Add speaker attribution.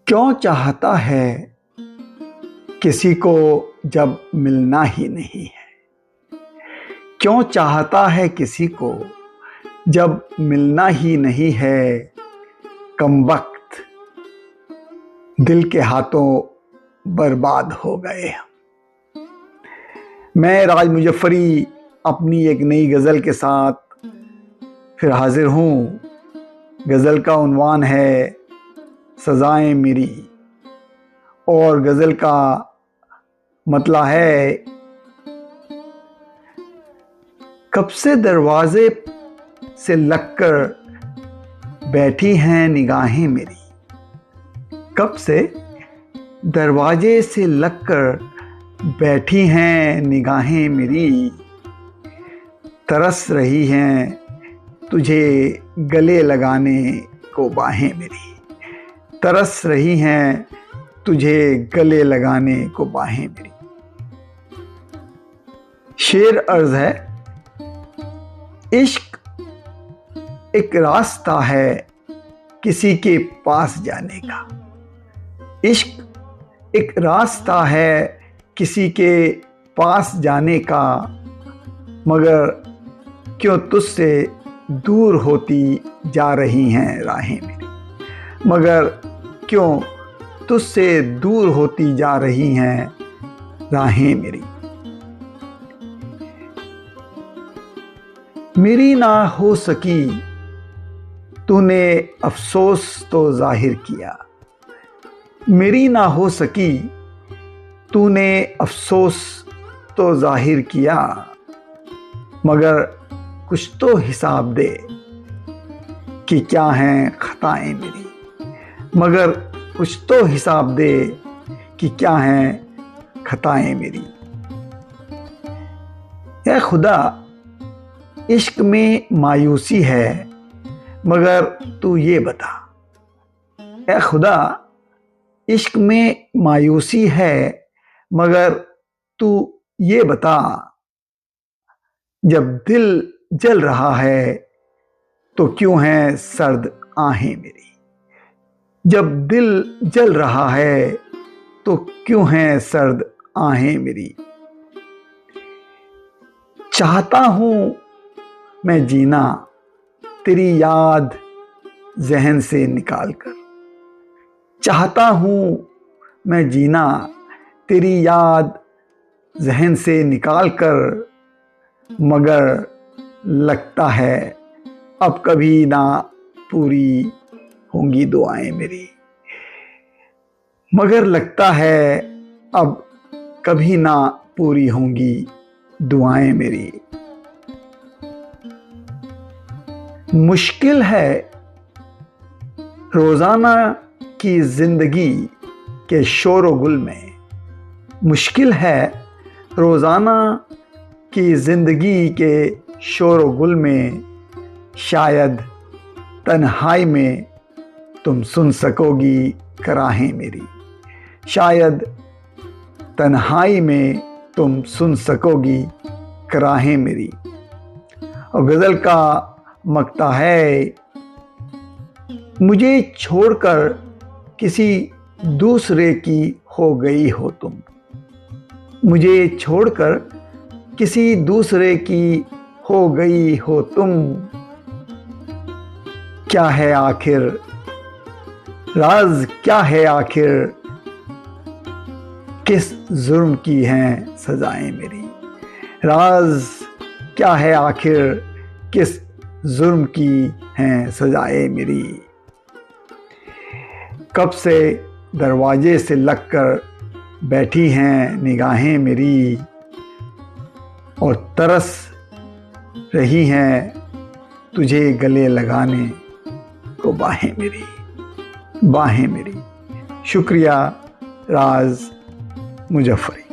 Speaker 1: क्यों चाहता है किसी को जब मिलना ही नहीं है। क्यों चाहता है किसी को जब मिलना ही नहीं है। कमबख्त दिल के हाथों बर्बाद हो गए। मैं राज मुजफ्फरी अपनी एक नई गज़ल के साथ फिर हाजिर हूँ। गज़ल का उन्वान है सज़ाएं मेरी और गज़ल का मतलब है कब से दरवाजे से लगकर बैठी हैं निगाहें मेरी। कब से दरवाजे से लगकर बैठी हैं निगाहें मेरी। तरस रही हैं तुझे गले लगाने को बाहें मेरी। तरस रही हैं तुझे गले लगाने को बाहें मेरी। शेर अर्ज है, इश्क एक रास्ता है किसी के पास जाने का। इश्क एक रास्ता है किसी के पास जाने का, मगर क्यों तुझसे दूर होती जा रही हैं राहें मेरी। मगर क्यों तुझसे दूर होती जा रही हैं राहें मेरी। मेरी ना हो सकी तूने अफसोस तो जाहिर किया। मेरी ना हो सकी तूने अफसोस तो जाहिर किया, मगर कुछ तो हिसाब दे कि क्या हैं खताएं मेरी। मगर कुछ तो हिसाब दे कि क्या हैं खताएं मेरी। ऐ खुदा इश्क में मायूसी है, मगर तू ये बता। ऐ खुदा इश्क में मायूसी है, मगर तू ये बता। जब दिल जल रहा है तो क्यों हैं सर्द आहें मेरी। जब दिल जल रहा है तो क्यों हैं सर्द आहें मेरी। चाहता हूं मैं जीना तेरी याद जहन से निकाल कर। चाहता हूं मैं जीना तेरी याद जहन से निकाल कर, मगर लगता है अब कभी ना पूरी होंगी दुआएं मेरी। मगर लगता है अब कभी ना पूरी होंगी दुआएं मेरी। मुश्किल है रोज़ाना की ज़िंदगी के शोर व गुल में। मुश्किल है रोज़ाना की ज़िंदगी के शोर व गुल में। शायद तन्हाई में तुम सुन सकोगी कराहें मेरी। शायद तन्हाई में तुम सुन सकोगी कराहें मेरी। और गज़ल का मक्ता है, मुझे छोड़कर किसी दूसरे की हो गई हो तुम। मुझे छोड़कर किसी दूसरे की हो गई हो तुम। क्या है आखिर राज, क्या है आखिर किस जुर्म की हैं सजाएं मेरी। राज क्या है आखिर किस जुर्म की हैं सजाएं मेरी। कब से दरवाजे से लगकर बैठी हैं निगाहें मेरी, और तरस रही हैं तुझे गले लगाने को बाहें मेरी। बाहें मेरी। शुक्रिया राज मुजफ्फरी।